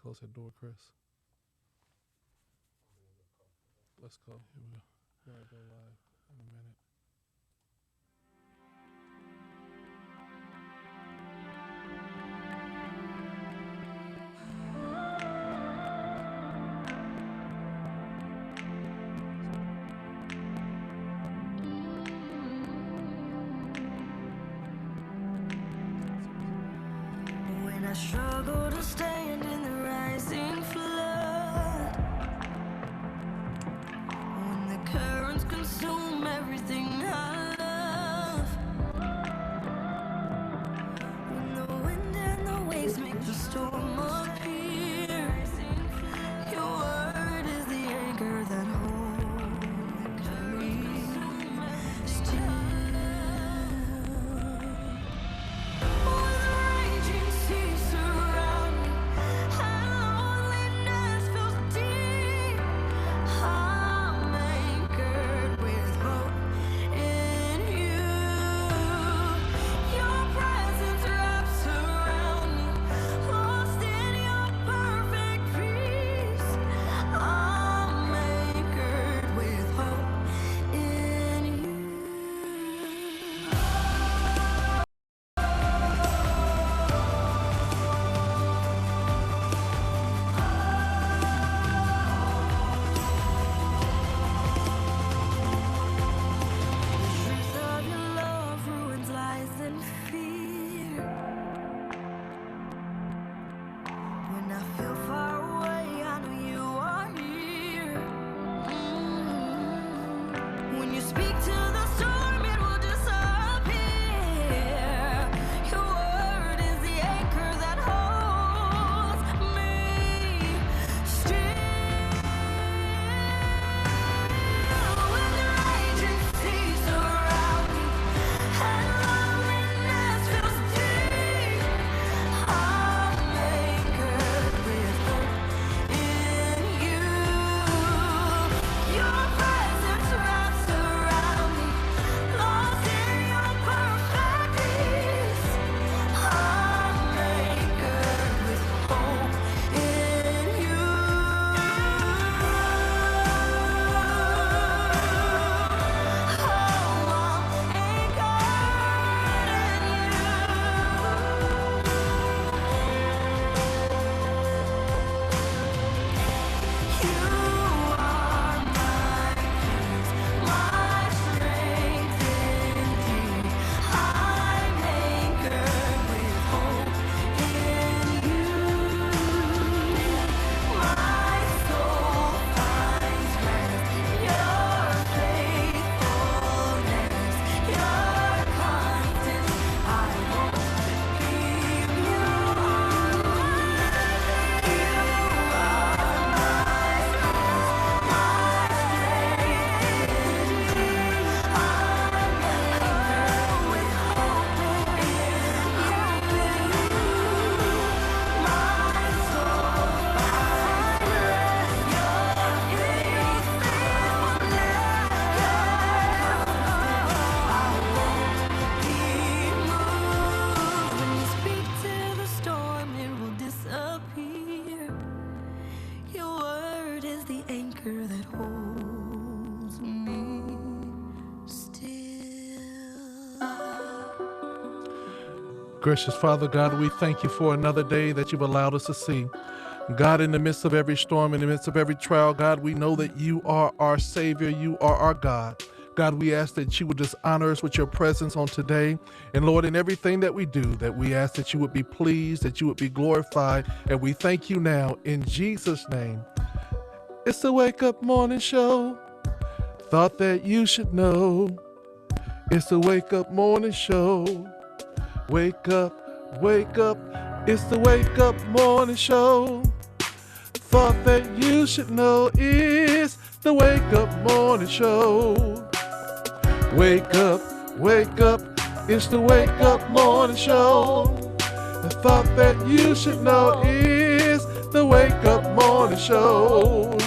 close that door, Chris. Let's go. Here we go. We're going to go live in a minute. When I struggle to stand in the rising flood, when the currents consume everything I love, when the wind and the waves make the storm appear, your word is the anchor that holds me still. Gracious Father God, we thank you for another day that you've allowed us to see. God, in the midst of every storm, in the midst of every trial, God, we know that you are our Savior, you are our God. God, we ask that you would just honor us with your presence on today. And Lord, in everything that we do, that we ask that you would be pleased, that you would be glorified. And we thank you now in Jesus' name. It's the Wake Up Morning Show. Thought that you should know. It's the Wake Up Morning Show. Wake up, wake up. It's the Wake Up Morning Show. Thought that you should know. It's the Wake Up Morning Show. Wake up, wake up. It's the Wake Up Morning Show. The thought that you should know is the Wake Up Morning Show.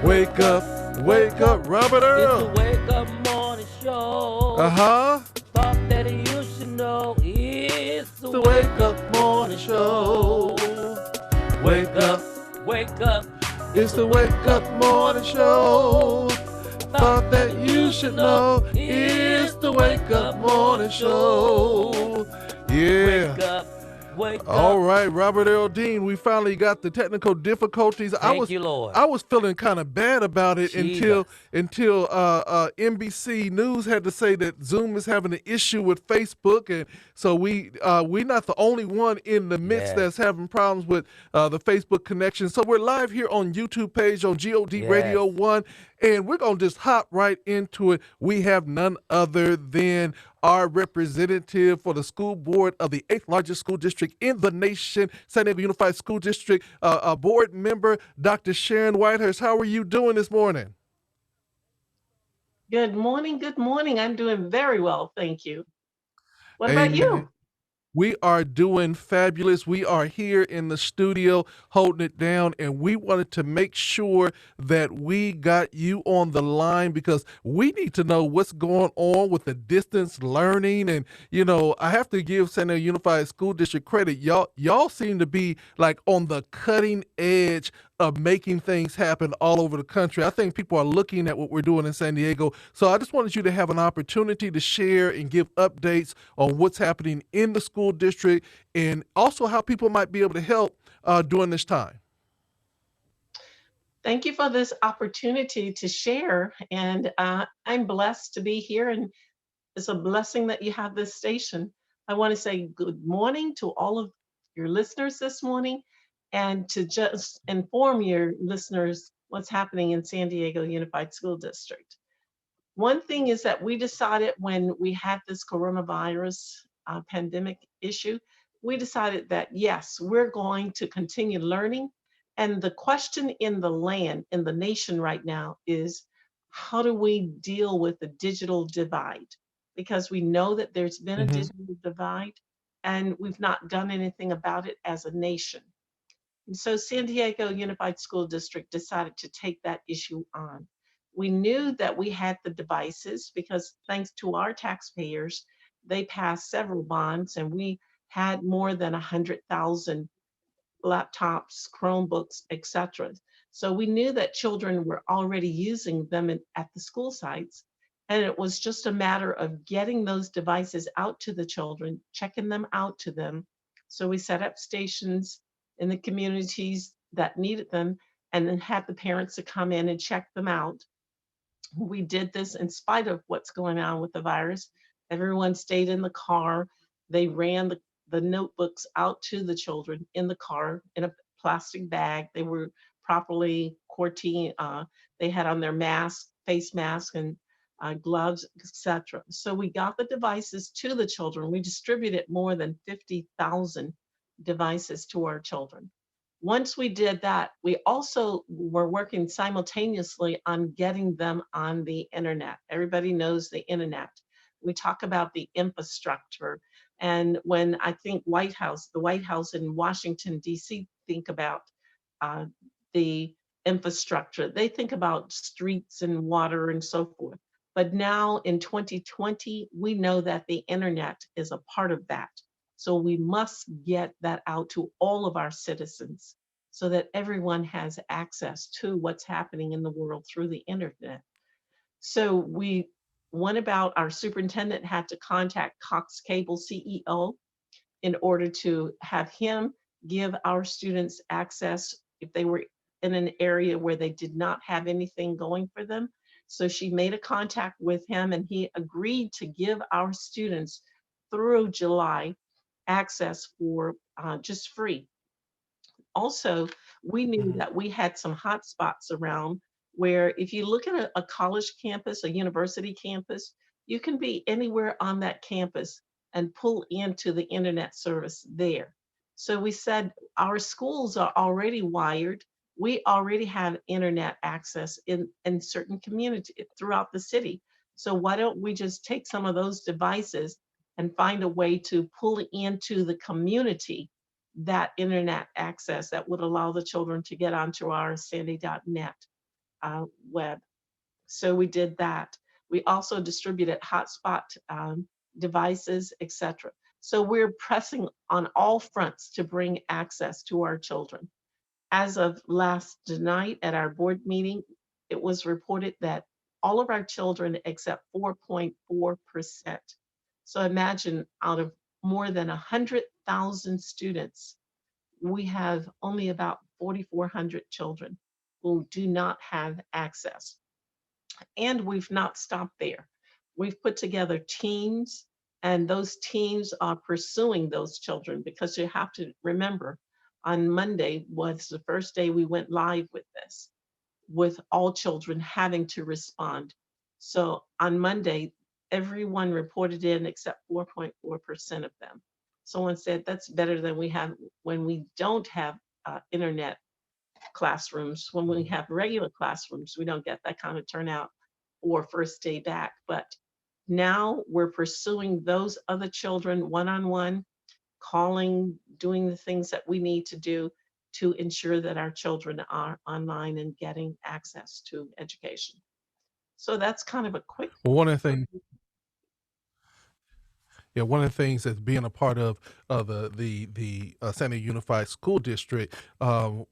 Wake up, Robert Earl. It's the Wake Up Morning Show. Thought that you should know is the Wake Up Morning Show. Wake up, wake up. It's the Wake Up Morning Show. Thought that you should know. It's the Wake Up Morning Show. Yeah. Wake up, wake All up. right, Robert Earl Dean, we finally got the technical difficulties. Thank you, Lord. I was feeling kind of bad about it Jesus. until NBC News had to say that Zoom is having an issue with Facebook, and so we're not the only one in the midst Yes. that's having problems with the Facebook connection. So we're live here on YouTube page on God Radio Yes. 1, and we're gonna just hop right into it. We have none other than our representative for the school board of the 8th largest school district in the nation, San Diego Unified School District, a board member, Dr. Sharon Whitehurst. How are you doing this morning? Good morning. Good morning. I'm doing very well. Thank you. What about Amen. you? We are doing fabulous. We are here in the studio holding it down, and we wanted to make sure that we got you on the line because we need to know what's going on with the distance learning. And, you know, I have to give San Diego Unified School District credit. Y'all seem to be like on the cutting edge of making things happen all over the country. I think people are looking at what we're doing in San Diego. So I just wanted you to have an opportunity to share and give updates on what's happening in the school district and also how people might be able to help during this time. Thank you for this opportunity to share. And I'm blessed to be here. And it's a blessing that you have this station. I want to say good morning to all of your listeners this morning and to just inform your listeners what's happening in San Diego Unified School District. One thing is that we decided when we had this coronavirus pandemic issue, we decided that yes, we're going to continue learning. And the question in the land, in the nation right now is how do we deal with the digital divide? Because we know that there's been a Hmm. digital divide and we've not done anything about it as a nation. And so San Diego Unified School District decided to take that issue on. We knew that we had the devices because thanks to our taxpayers, they passed several bonds and we had more than 100,000 laptops, Chromebooks, etc. So we knew that children were already using them at the school sites. And it was just a matter of getting those devices out to the children, checking them out to them. So we set up stations in the communities that needed them and then had the parents to come in and check them out. We did this in spite of what's going on with the virus. Everyone stayed in the car. They ran the notebooks out to the children in the car in a plastic bag. They were properly quarantined. They had on their mask, face mask, and gloves, etc. So we got the devices to the children. We distributed more than 50,000 devices to our children. Once we did that, we also were working simultaneously on getting them on the internet. Everybody knows the internet. We talk about the infrastructure. And when I think the White House in Washington, D.C., think about uh, the infrastructure, they think about streets and water and so forth. But now in 2020, we know that the internet is a part of that. So we must get that out to all of our citizens so that everyone has access to what's happening in the world through the internet. So we went about, our superintendent had to contact Cox Cable CEO in order to have him give our students access if they were in an area where they did not have anything going for them. So she made a contact with him and he agreed to give our students through July access for just free. Also, we knew Hmm. that we had some hot spots around where if you look at a college campus, a university campus, you can be anywhere on that campus and pull into the internet service there. So we said our schools are already wired. We already have internet access in certain communities throughout the city. So why don't we just take some of those devices and find a way to pull into the community that internet access that would allow the children to get onto our sandy.net web. So we did that. We also distributed hotspot devices, etc. So we're pressing on all fronts to bring access to our children. As of last night at our board meeting, it was reported that all of our children except 4.4%. So imagine out of more than 100,000 students, we have only about 4,400 children who do not have access. And we've not stopped there. We've put together teams, and those teams are pursuing those children because you have to remember on Monday was the first day we went live with this, with all children having to respond. So on Monday, everyone reported in except 4.4% of them. Someone said that's better than we have when we don't have internet classrooms. When we have regular classrooms, we don't get that kind of turnout or first day back. But now we're pursuing those other children one on one, calling, doing the things that we need to do to ensure that our children are online and getting access to education. So that's kind of a quick. Well, one of the things Yeah, one of the things that's being a part of the San Diego Unified School District,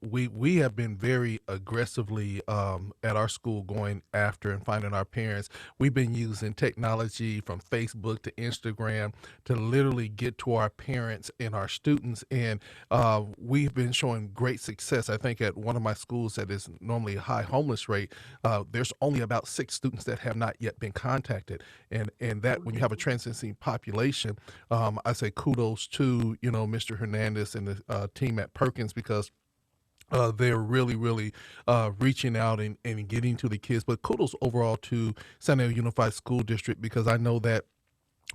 we have been very aggressively at our school going after and finding our parents. We've been using technology from Facebook to Instagram to literally get to our parents and our students, and we've been showing great success. I think at one of my schools that is normally a high homeless rate, there's only about 6 students that have not yet been contacted, and that when you have a transitioning population, I say kudos to Mr. Hernandez and the team at Perkins because they're really reaching out and getting to the kids. But kudos overall to San Diego Unified School District because I know that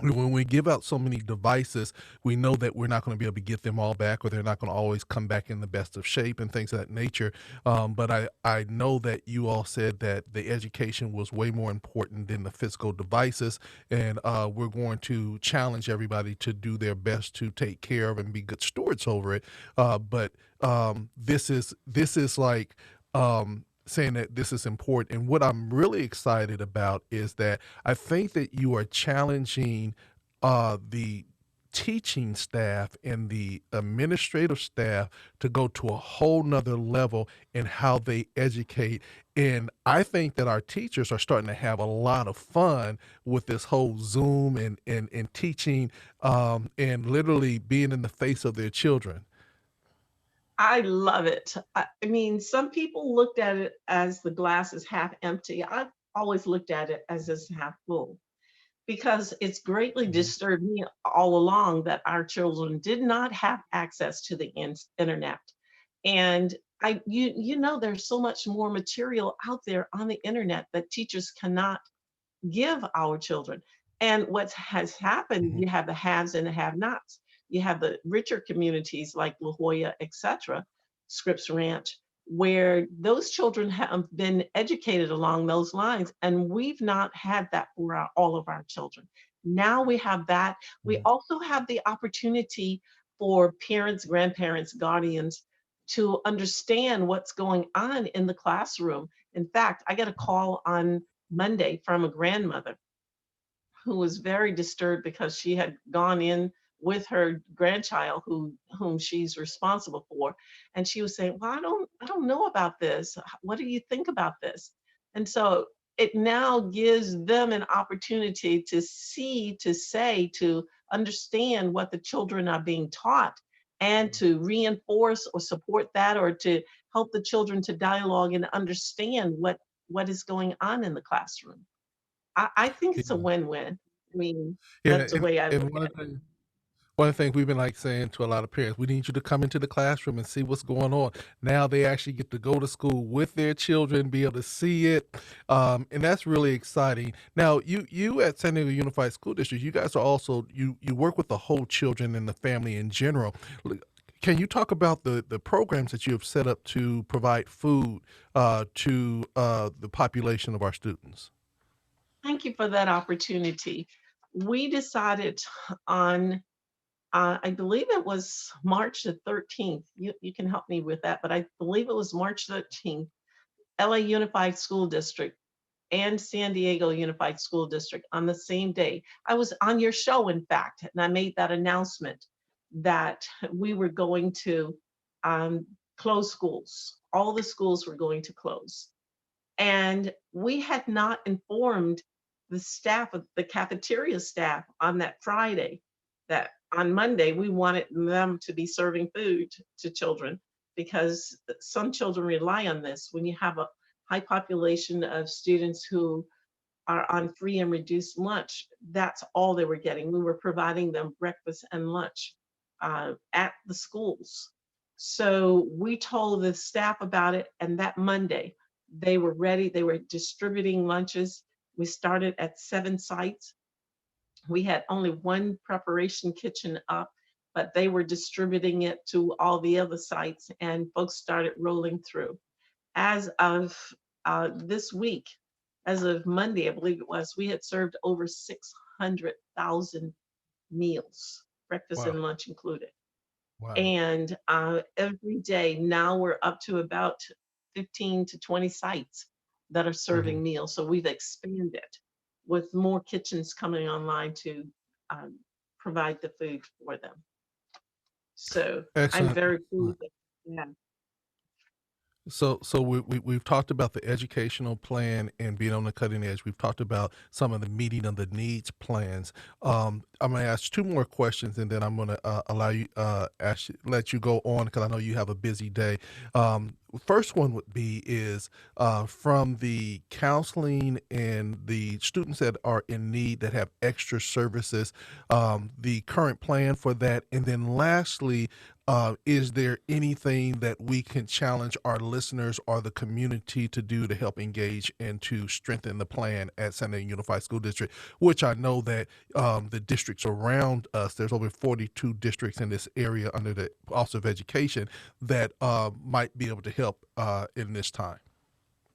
when we give out so many devices, we know that we're not going to be able to get them all back, or they're not going to always come back in the best of shape and things of that nature. But I know that you all said that the education was way more important than the physical devices, and we're going to challenge everybody to do their best to take care of and be good stewards over it. But this is like saying that this is important. And what I'm really excited about is that I think that you are challenging the teaching staff and the administrative staff to go to a whole nother level in how they educate. And I think that our teachers are starting to have a lot of fun with this whole Zoom and teaching and literally being in the face of their children. I love it. I mean, some people looked at it as the glass is half empty. I've always looked at it as it's half full because it's greatly Mhm. disturbed me all along that our children did not have access to the internet. And there's so much more material out there on the internet that teachers cannot give our children. And what has happened, Mhm. you have the haves and the have-nots. You have the richer communities like La Jolla, etc., Scripps Ranch, where those children have been educated along those lines, and we've not had that for all of our children. Now we have that. We Mhm. also have the opportunity for parents, grandparents, guardians to understand what's going on in the classroom. In fact, I got a call on Monday from a grandmother who was very disturbed because she had gone in with her grandchild whom she's responsible for, and she was saying, well, I don't know about this. What do you think about this? And so it now gives them an opportunity to see, to say, to understand what the children are being taught, and to reinforce or support that, or to help the children to dialogue and understand what is going on in the classroom. I think it's a Yeah. win-win. I mean, Yeah, that's the way I look and one at of it. the things One of the things we've been like saying to a lot of parents, we need you to come into the classroom and see what's going on. Now they actually get to go to school with their children, be able to see it, and that's really exciting. Now, you at San Diego Unified School District, you guys are also you work with the whole children and the family in general. Can you talk about the programs that you have set up to provide food to the population of our students? Thank you for that opportunity. We decided on, I believe it was March the 13th. You can help me with that, but I believe it was March 13th. LA Unified School District and San Diego Unified School District on the same day. I was on your show, in fact, and I made that announcement that we were going to um, close schools. All the schools were going to close. And we had not informed the staff of the cafeteria staff on that Friday that on Monday we wanted them to be serving food to children because some children rely on this when you have a high population of students who are on free and reduced lunch. That's all they were getting. We were providing them breakfast and lunch at the schools. So we told the staff about it, and that Monday they were ready. They were distributing lunches. We started at 7 sites. We had only one preparation kitchen up, but they were distributing it to all the other sites, and folks started rolling through. As of this week, as of Monday, I believe it was, we had served over 600,000 meals, breakfast Wow. and lunch included. Wow. And every day now we're up to about 15 to 20 sites that are Hmm. serving meals. So we've expanded with more kitchens coming online to um, provide the food for them. So I'm Excellent. very pleased. Yeah. So we've talked about the educational plan and being on the cutting edge. We've talked about some of the meeting of the needs plans. I'm going to ask two more questions, and then I'm going to allow you let you go on because I know you have a busy day. First one would be is from the counseling and the students that are in need that have extra services, the current plan for that, and then lastly, is there anything that we can challenge our listeners or the community to do to help engage and to strengthen the plan at San Diego Unified School District, which I know that the districts around us, there's over 42 districts in this area under the Office of Education that might be able to help in this time.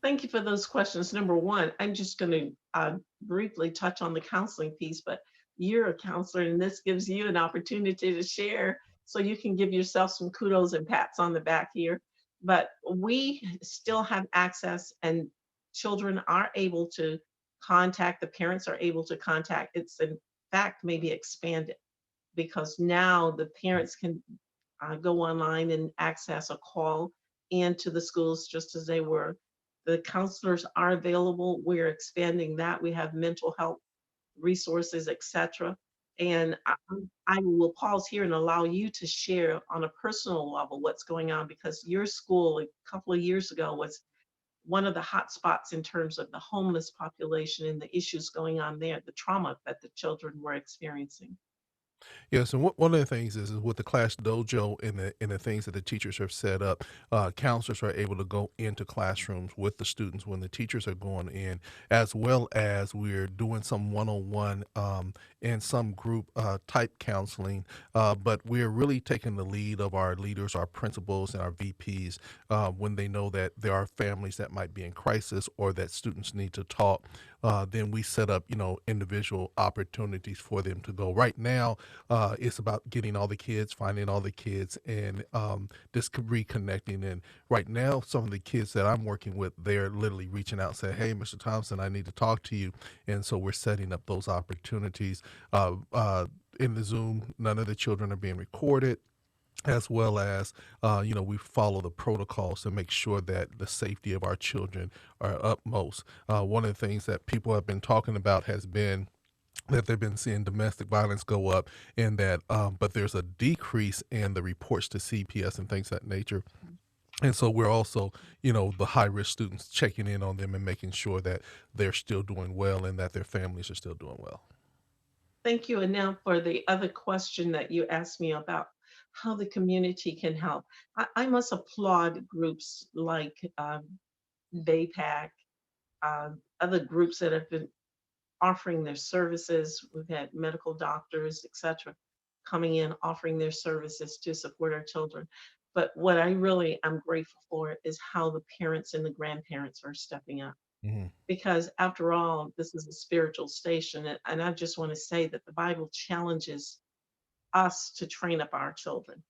Thank you for those questions. Number one, I'm just going to briefly touch on the counseling piece, but you're a counselor, and this gives you an opportunity to share so you can give yourself some kudos and pats on the back here. But we still have access, and children are able to contact, the parents are able to contact. It's in fact maybe expanded because now the parents can go online and access a call into the schools just as they were. The counselors are available. We're expanding that. We have mental health resources, etc. And I will pause here and allow you to share on a personal level what's going on because your school a couple of years ago was one of the hot spots in terms of the homeless population and the issues going on there, the trauma that the children were experiencing. Yes, and one of the things is with the class dojo and the things that the teachers have set up, counselors are able to go into classrooms with the students when the teachers are going in, as well as we're doing some one-on-one and some group type counseling. But we're really taking the lead of our leaders, our principals, and our VPs when they know that there are families that might be in crisis or that students need to talk. Then we set up, individual opportunities for them to go. Right now, it's about getting all the kids, finding all the kids, and just reconnecting. And right now, some of the kids that I'm working with, they're literally reaching out and saying, "Hey, Mr. Thompson, I need to talk to you." And so we're setting up those opportunities. In the Zoom, none of the children are being recorded, as well as we follow the protocols to make sure that the safety of our children are utmost. One of the things that people have been talking about has been that they've been seeing domestic violence go up, and that but there's a decrease in the reports to CPS and things of that nature. And so we're also, the high risk students, checking in on them and making sure that they're still doing well and that their families are still doing well. Thank you. And now for the other question that you asked me about how the community can help. I must applaud groups like BayPAC, other groups that have been offering their services. We've had medical doctors, etc., coming in offering their services to support our children. But what I really am grateful for is how the parents and the grandparents are stepping up. Hmm. Because after all, this is a spiritual station. And I just want to say that the Bible challenges us to train up our children.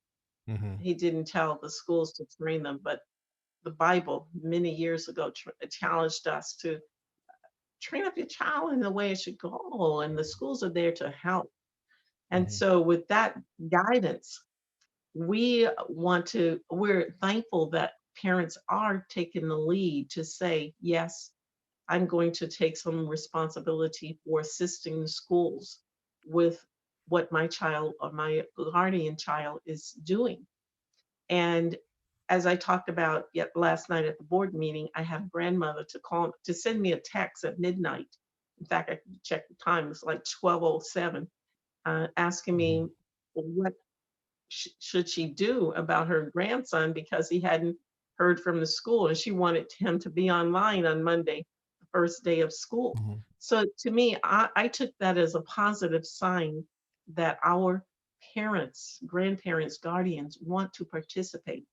Hmm. He didn't tell the schools to train them, but the Bible many years ago challenged us to train up your child in the way it should go, and the schools are there to help. And Hmm. so, with that guidance, we're thankful that parents are taking the lead to say, yes, I'm going to take some responsibility for assisting the schools with what my child or my guardian child is doing. And as I talked about yet last night at the board meeting, I had a grandmother to send me a text at midnight. In fact, I checked the time; it's like 12:07, asking Mhm. me what should she do about her grandson because he hadn't heard from the school, and she wanted him to be online on Monday, the first day of school. Mhm. So to me, I took that as a positive sign that our parents, grandparents, guardians want to participate.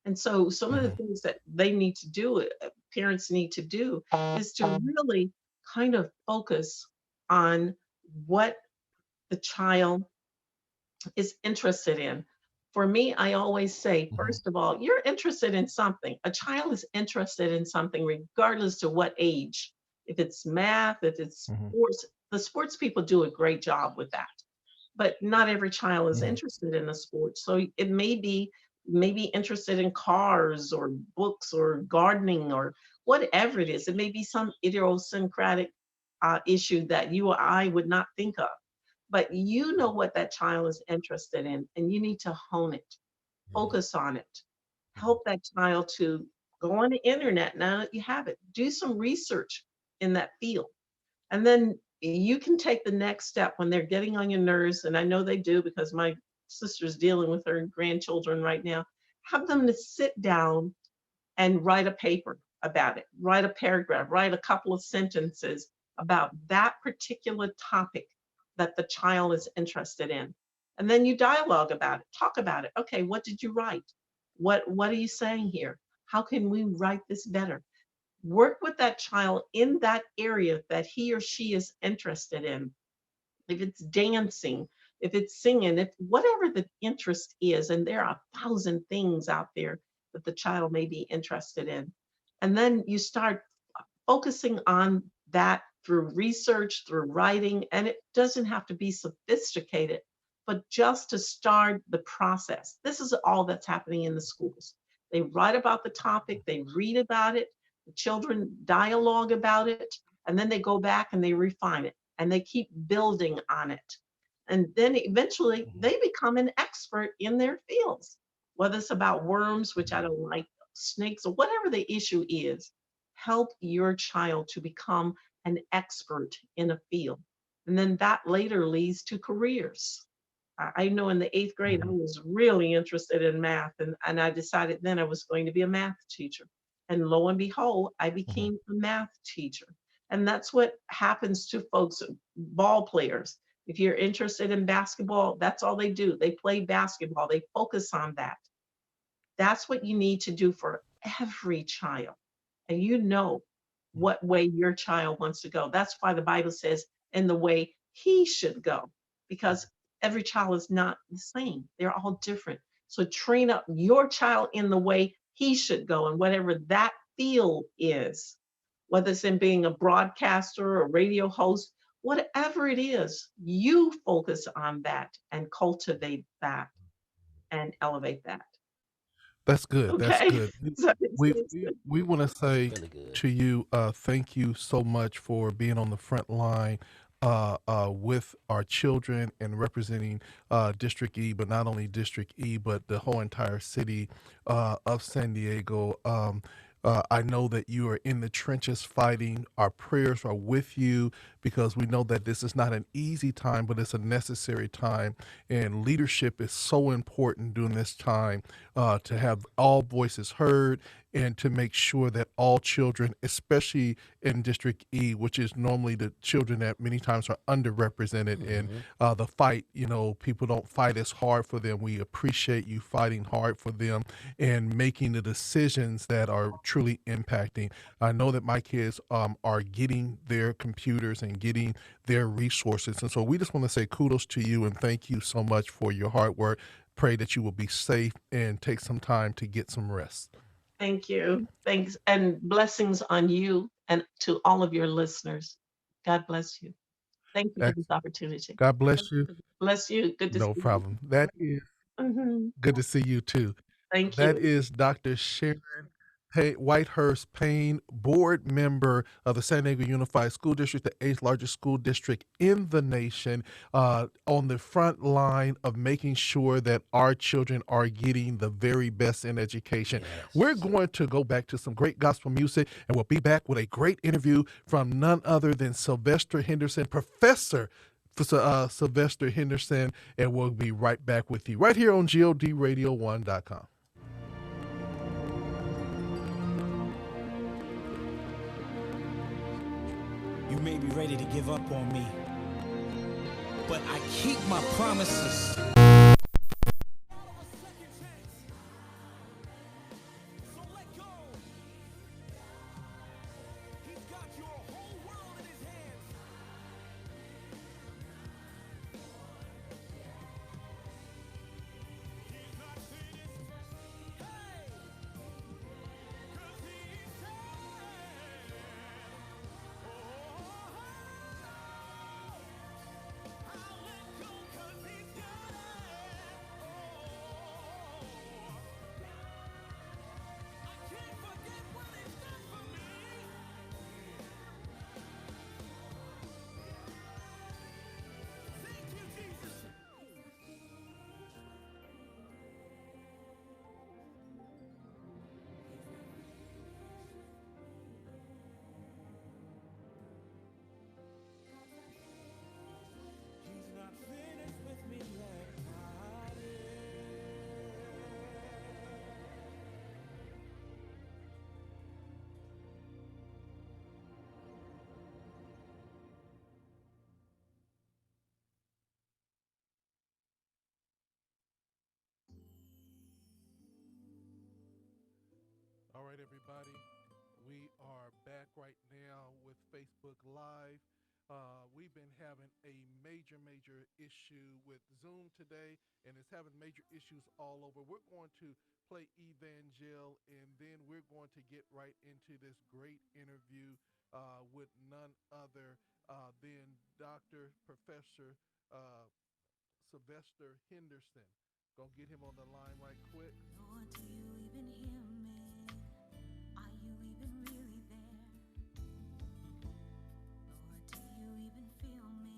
And so some of the Mhm. things that they need to do, parents need to do, is to really kind of focus on what the child is interested in. For me, I always say, Mhm. first of all, you're interested in something. A child is interested in something regardless to what age. If it's math, if it's Mhm. sports, the sports people do a great job with that. But not every child is Mhm. interested in a sport. So it may be interested in cars or books or gardening or whatever it is. It may be some idiosyncratic issue that you or I would not think of, but you know what that child is interested in, and you need to hone it, Mhm. focus on it, Mhm. help that child to go on the internet now that you have it, do some research in that field. And then you can take the next step when they're getting on your nerves. And I know they do because my sister's dealing with her grandchildren right now. Have them to sit down and write a paper about it, write a paragraph, write a couple of sentences about that particular topic that the child is interested in. And then you dialogue about it, talk about it. Okay, what did you write? What are you saying here? How can we write this better? Work with that child in that area that he or she is interested in. If it's dancing, if it's singing, if whatever the interest is, and there are 1,000 things out there that the child may be interested in. And then you start focusing on that through research, through writing, and it doesn't have to be sophisticated, but just to start the process. This is all that's happening in the schools. They write about the topic, they read about it, the children dialogue about it, and then they go back and they refine it and they keep building on it. And then eventually Mhm. they become an expert in their fields, whether it's about worms, which I Mhm. don't like, snakes, or whatever the issue is. Help your child to become an expert in a field. And then that later leads to careers. I know in the eighth grade, I Mhm. was really interested in math, and I decided then I was going to be a math teacher. And lo and behold, I Mhm. became a math teacher. And that's what happens to folks, ball players. If you're interested in basketball, that's all they do. They play basketball, they focus on that. That's what you need to do for every child. And you know what way your child wants to go. That's why the Bible says, in the way he should go, because every child is not the same. They're all different. So train up your child in the way he should go, and whatever that field is, whether it's in being a broadcaster or radio host, whatever it is, you focus on that and cultivate that and elevate that. That's good. That's Okay? good. Does that make We sense? we we want to say Really good. to you, thank you so much for being on the front line, with our children and representing District E, but not only District E, but the whole entire city of San Diego. I know that you are in the trenches fighting. Our prayers are with you because we know that this is not an easy time, but it's a necessary time. And leadership is so important during this time, to have all voices heard and to make sure that all children, especially in District E, which is normally the children that many times are underrepresented in Mhm. the fight, people don't fight as hard for them. We appreciate you fighting hard for them and making the decisions that are truly impacting. I know that my kids are getting their computers and getting their resources. And so we just want to say kudos to you and thank you so much for your hard work. Pray that you will be safe and take some time to get some rest. Thank you. Thanks. And blessings on you and to all of your listeners. God bless you. Thank you for this Excellent. opportunity. God bless you. Bless you. Good to see No you. problem. That is Mhm. Good to see you too. Thank That you. is Dr. Sharon Whitehurst Payne, board member of the San Diego Unified School District, the eighth largest school district in the nation, on the front line of making sure that our children are getting the very best in education. We're Yes. going to go back to some great gospel music, and we'll be back with a great interview from none other than Sylvester Henderson, Professor Sylvester Henderson, and we'll be right back with you right here on GODRadio1.com. You may be ready to give up on me, but I keep my promises. All right, everybody. We are back right now with Facebook Live. We've been having a major issue with Zoom today, and it's having major issues all over. We're going to play Evangel, and then we're going to get right into this great interview with none other than Dr. Professor uh, Sylvester Henderson. Gonna get him on the line right quick. Lord, do you even hear me? Are you even really there? Lord, do you even feel me?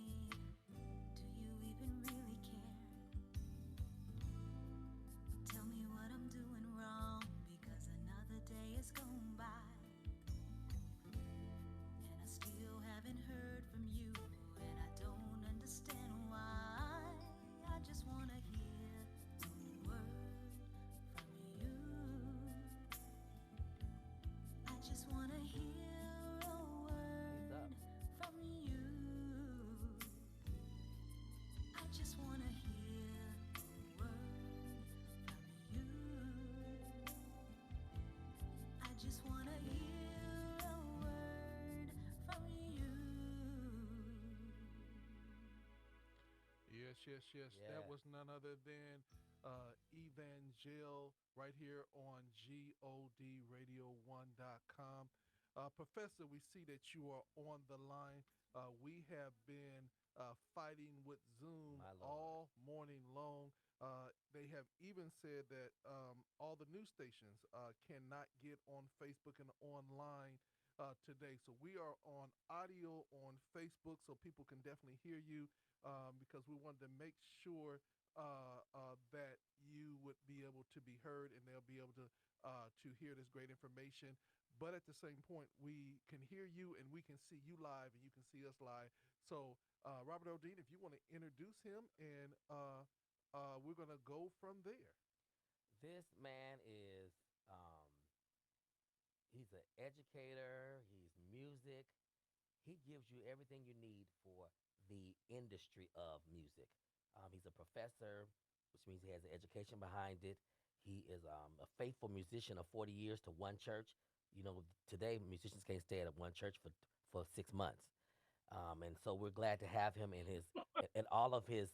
Do you even really care? Tell me what I'm doing wrong, because another day has gone by, and I still haven't heard from you, and I don't understand why. I just wanna hear a word from you. I just wanna hear a He's up. word from you. I just wanna hear a word from you. I just wanna hear a word from you. Yes. That Yeah. was none other than Evangel right here on GODRadio1.com. Professor, we see that you are on the line. We have been fighting with Zoom My Lord. all morning long. They have even said that all the news stations cannot get on Facebook and online today. So we are on audio on Facebook, so people can definitely hear you because we wanted to make sure that you would be able to be heard and they'll be able to hear this great information. But at the same point, we can hear you and we can see you live and you can see us live. So, Robert O'Dean, if you want to introduce him, and we're going to go from there. This man is um he's an educator, he's music. He gives you everything you need for the industry of music. He's a professor, which means he has an education behind it. He is a faithful musician of 40 years to one church. You know, today musicians can't stay at one church for 6 months. And so we're glad to have him in his and all of his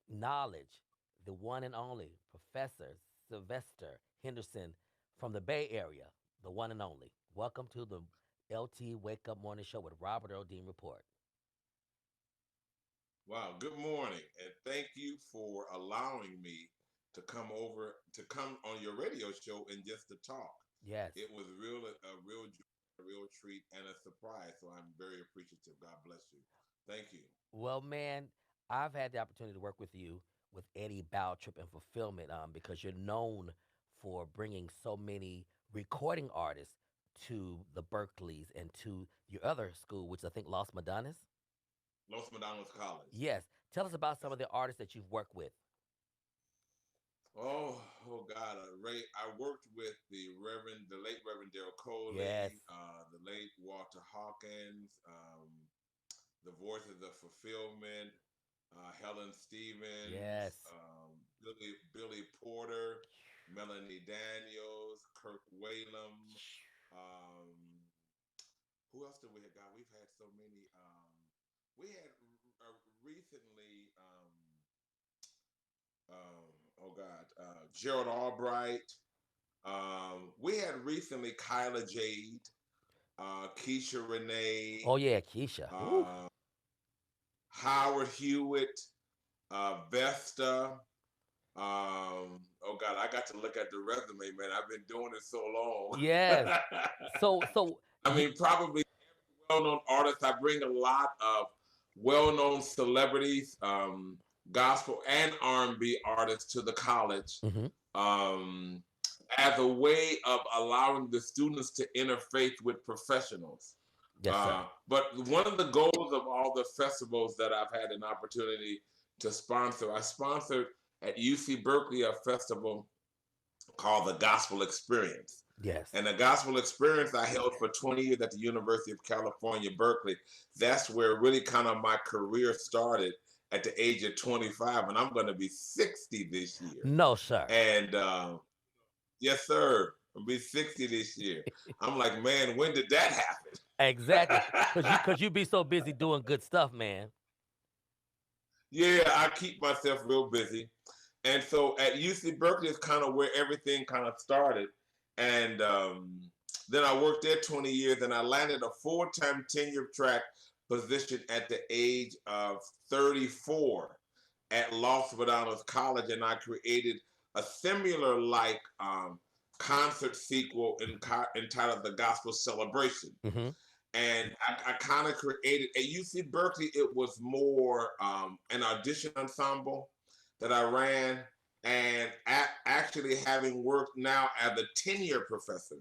knowledge, the one and only Professor Sylvester Henderson from the Bay Area, the one and only. Welcome to the LT Wake Up Morning Show with Robert Earl Dean Report. Wow, good morning, and thank you for allowing me to come over to come on your radio show and just to talk. Yes. It was a real joy, a real treat, and a surprise. So I'm very appreciative. God bless you. Thank you. Well, man, I've had the opportunity to work with you with Eddie Bowtrip and Fulfillment, because you're known for bringing so many recording artists to the Berkeleys and to your other school, which I think Los Madonnas. Los Madonnas College. Yes. Tell us about some of the artists that you've worked with. Oh, oh God! I worked with the late Reverend Daryl Yes. Coley, the late Walter Hawkins, the Voices of Fulfillment, Helen Stevens, Yes. Billy Porter, Melanie Daniels, Kirk Whalum. Um, who else did we have? God, we've had so many. We had recently. Oh God, Gerald Albright. We had recently Kyla Jade, Keisha Renee, Oh yeah, Keisha. Ooh. uh, Howard Hewitt, Vesta. Oh God, I got to look at the resume, man. I've been doing it so Yes. long. So I you mean, probably well-known artists. I bring a lot of well-known celebrities, gospel and R&B artists to the college, mhm. um, as a way of allowing the students to interface with professionals. Yes, sir. But one of the goals of all the festivals that I've had an opportunity to sponsor, I sponsored at UC Berkeley a festival called the Gospel Experience. Yes. And the Gospel Experience I held for 20 years at the University of California, Berkeley. That's where really kind of my career started at the age of 25, and I'm going to be 60 this year. No, sir. And yes, sir, I'll be 60 this year. I'm like, man, when did that Exactly. happen? Cause you be so busy doing good stuff, man. Yeah, I keep myself real busy. And so at UC Berkeley is kind of where everything kind of started. And then I worked there 20 years and I landed a full-time tenure track position at the age of 34 at Los Madonnas College. And I created a similar like concert sequel entitled The Gospel Celebration. Hmm. And I kind of created at UC Berkeley. It was more an audition ensemble that I ran, and actually having worked now as a tenure professor.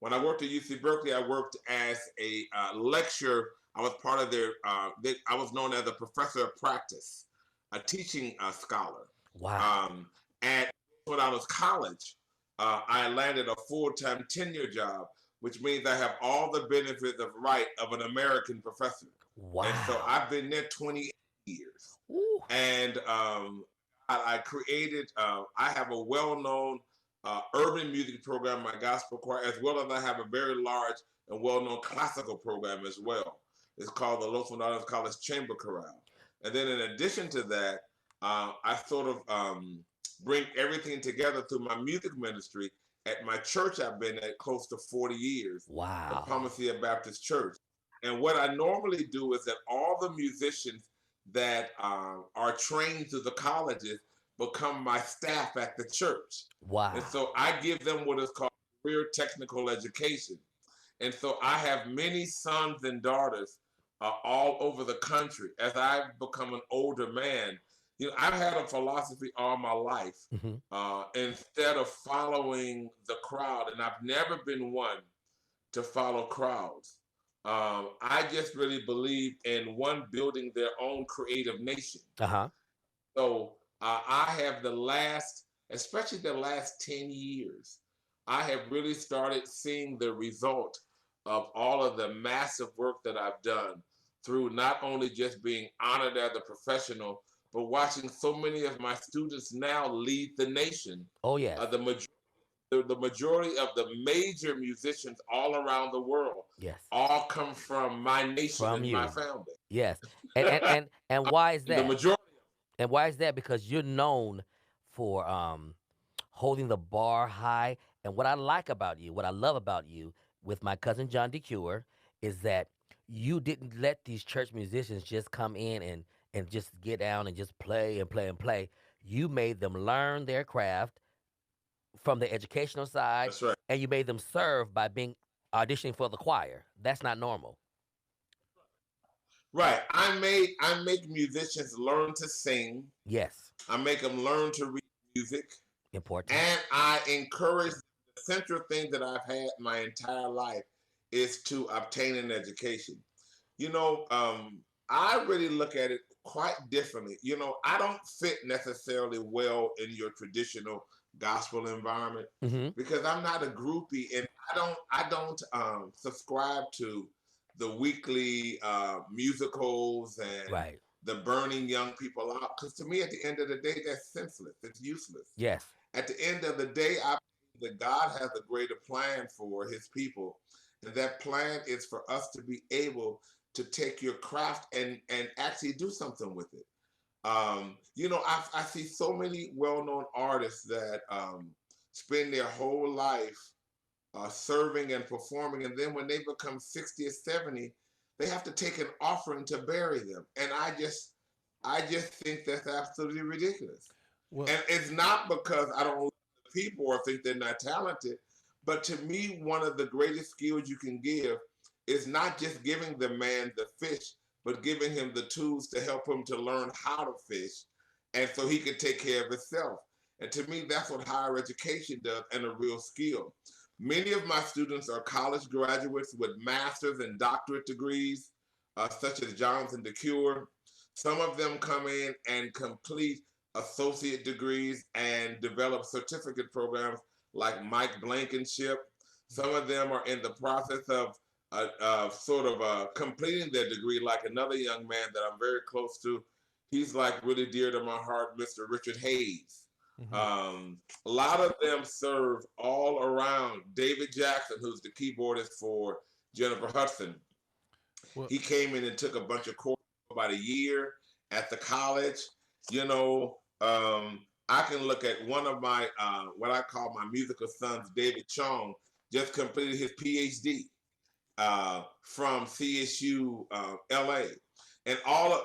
When I worked at UC Berkeley, I worked as a lecturer. I was part of their. I was known as a professor of practice, a teaching scholar. Wow. At when I was college, I landed a full-time tenure job, which means I have all the benefits of right of an American professor. And so Wow. I've been there 28 years. Ooh. And I created, I have a well-known urban music program, my gospel choir, as well as I have a very large and well-known classical program as well. It's called the Los Madonnas College Chamber Chorale. And then in addition to that, I sort of bring everything together through my music ministry at my church I've been at close to 40 years, the Wow. Palmacia Baptist Church. And what I normally do is that all the musicians that are trained through the colleges become my staff at the church. Wow. And so I give them what is called career technical education. And so I have many sons and daughters all over the country. As I've become an older man, you know, I've had a philosophy all my life. Hmm. Instead of following the crowd, and I've never been one to follow crowds. I just really believe in one building their own creative nation. Uh-huh. So I have especially the last 10 years, I have really started seeing the result of all of the massive work that I've done through not only just being honored as a professional, but watching so many of my students now lead the nation. Oh yes. The majority of the major musicians all around the world Yes. all come from my nation From and my you. family. Yes. And why is The that? majority. And why is that? Because you're known for holding the bar high. And what I like about you, what I love about you with my cousin John DeCure, is that you didn't let these church musicians just come in and just get down and just play and play and play. You made them learn their craft from the educational side, That's right. and you made them serve by being auditioning for the choir. That's not normal. Right. I make musicians learn to sing. Yes, I make them learn to read music, important. and I encourage the central thing that I've had my entire life is to obtain an education. You know, I really look at it quite differently. You know, I don't fit necessarily well in your traditional gospel environment Hmm. because I'm not a groupie, and I don't subscribe to the weekly musicals and Right. the burning young people out. Because to me, at the end of the day, that's senseless. It's useless. Yes. At the end of the day, I believe that God has a greater plan for His people, and that plan is for us to be able to take your craft and actually do something with it. You know, I see so many well-known artists that spend their whole life serving and performing, and then when they become 60 or 70, they have to take an offering to bury them. And I just think that's absolutely ridiculous. Well, And it's not because I don't love the people or think they're not talented, but to me, one of the greatest skills you can give is not just giving the man the fish, but giving him the tools to help him to learn how to fish, and so he can take care of himself. And to me, that's what higher education does, and a real skill. Many of my students are college graduates with master's and doctorate degrees, such as Jonathan DeCure. Some of them come in and complete associate degrees and develop certificate programs like Mike Blankenship. Some of them are in the process of sort of completing their degree, like another young man that I'm very close to. He's like really dear to my heart, Mr. Richard Hayes. mhm. A lot of them serve all around. David Jackson, who's the keyboardist for Jennifer Hudson, Well, he came in and took a bunch of courses for about a year at the college. You know, I can look at one of my, what I call my musical sons, David Chong, just completed his PhD from CSU LA. And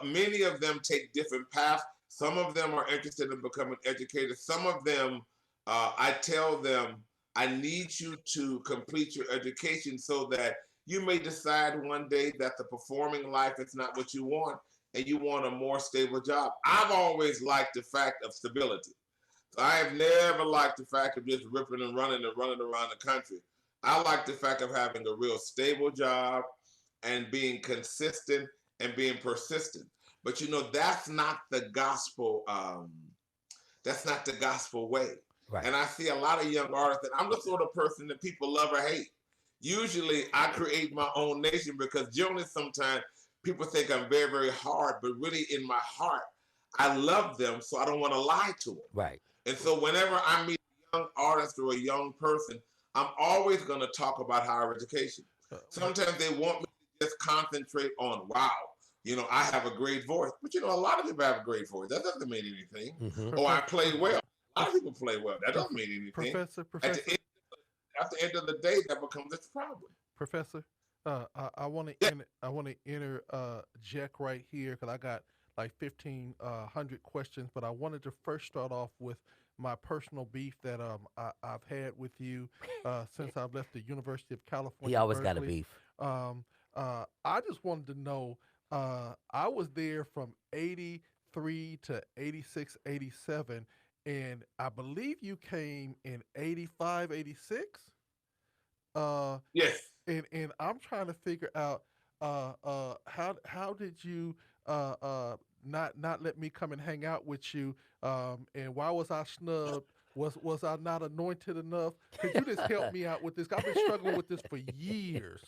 many of them take different paths. Some of them are interested in becoming educators. Some of them, I tell them, I need you to complete your education so that you may decide one day that the performing life is not what you want and you want a more stable job. I've always liked the fact of stability. I have never liked the fact of just ripping and running around the country. I like the fact of having a real stable job and being consistent and being persistent. But you know, that's not the gospel. That's not the gospel way. Right. And I see a lot of young artists, and I'm the sort of person that people love or hate. Usually, I create my own nation because generally, sometimes people think I'm very, very hard, but really, in my heart, I love them, so I don't want to lie to them. Right. And so, whenever I meet a young artist or a young person, I'm always going to talk about higher education. Sometimes they want me to just concentrate on, wow, you know, I have a great voice. But you know, a lot of people have a great voice. That doesn't mean anything. Hmm. Oh, I play well. A lot of people play well. That doesn't mean anything. Professor, At the end of the day, that becomes a problem. Professor, I want to Yeah. I want to enter Jack right here because I got like 1,500 questions, but I wanted to first start off with my personal beef that I've had with you since I've left the University of California. He always got a Berkeley. beef. I just wanted to know. I was there from '83 to '86, '87, and I believe you came in '85, '86. Yes. And I'm trying to figure out how did you not let me come and hang out with you, and why was I snubbed? Was I not anointed enough? Could you just help me out with this? I've been struggling with this for years.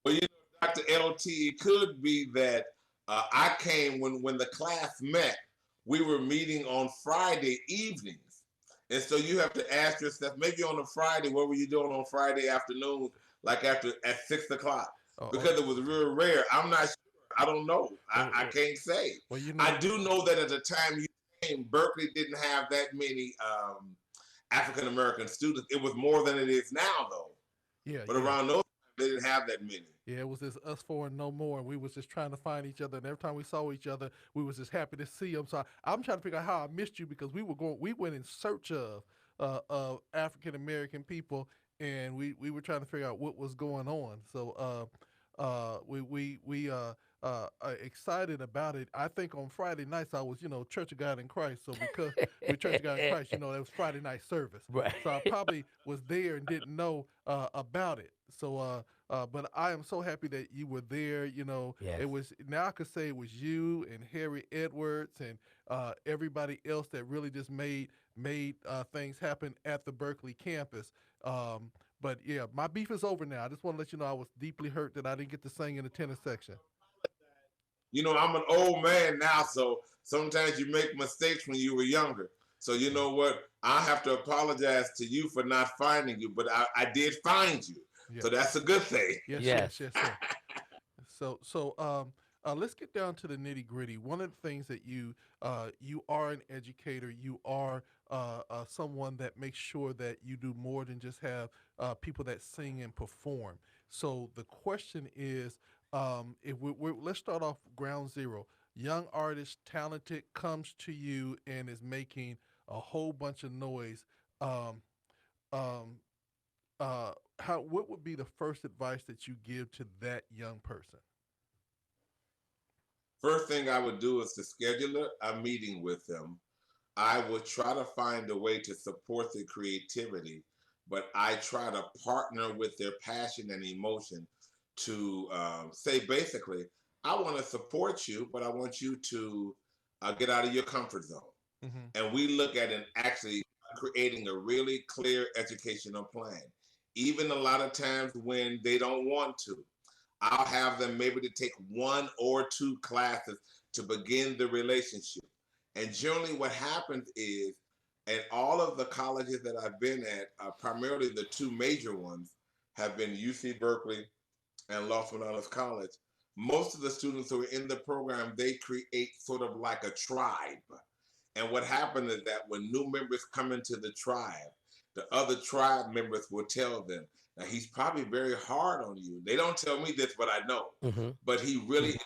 Well, you know, Dr. LT, it could be that I came when the class met. We were meeting on Friday evenings, and so you have to ask yourself, maybe on a Friday, what were you doing on Friday afternoon, like at 6 o'clock? Oh, Because it was real rare. I'm not sure. I don't know. I can't say. well, you know, I do know that at the time you came, Berkeley didn't have that many African American students. It was more than it is now, though. yeah, But yeah. around those times, they didn't have that many. Yeah, it was just us four and no more, and we was just trying to find each other. And every time we saw each other, we was just happy to see them. So I'm trying to figure out how I missed you because we went in search of African American people, and we were trying to figure out what was going on. So we are excited about it. I think on Friday nights I was Church of God in Christ. So because we're Church of God in Christ, that was Friday night service. Right. So I probably was there and didn't know about it. So but I am so happy that you were there. Yes. It was now I could say it was you and Harry Edwards and everybody else that really just made things happen at the Berkeley campus. But yeah, my beef is over now. I just want to let you know I was deeply hurt that I didn't get to sing in the tennis section. I'm an old man now, so sometimes you make mistakes when you were younger. So you know what? I have to apologize to you for not finding you, but I did find you. Yeah. So that's a good thing. Yes. So let's get down to the nitty gritty. One of the things that you are an educator. You are someone that makes sure that you do more than just have people that sing and perform. So the question is, if let's start off ground zero. Young artist, talented, comes to you and is making a whole bunch of noise. Um, um, what would be the first advice that you give to that young person? First thing I would do is to schedule a meeting with them. I would try to find a way to support their creativity, but I try to partner with their passion and emotion to say basically, I want to support you, but I want you to get out of your comfort zone. Mm-hmm. And we look at it actually creating a really clear educational plan. Even a lot of times when they don't want to, I'll have them maybe to take 1 or 2 classes to begin the relationship. And generally what happens is, at all of the colleges that I've been at, primarily the 2 major ones have been UC Berkeley and Los Fernandez College. Most of the students who are in the program, they create sort of like a tribe. And what happened is that when new members come into the tribe, the other tribe members will tell them, now he's probably very hard on you. They don't tell me this, but I know. Mm-hmm. But he really is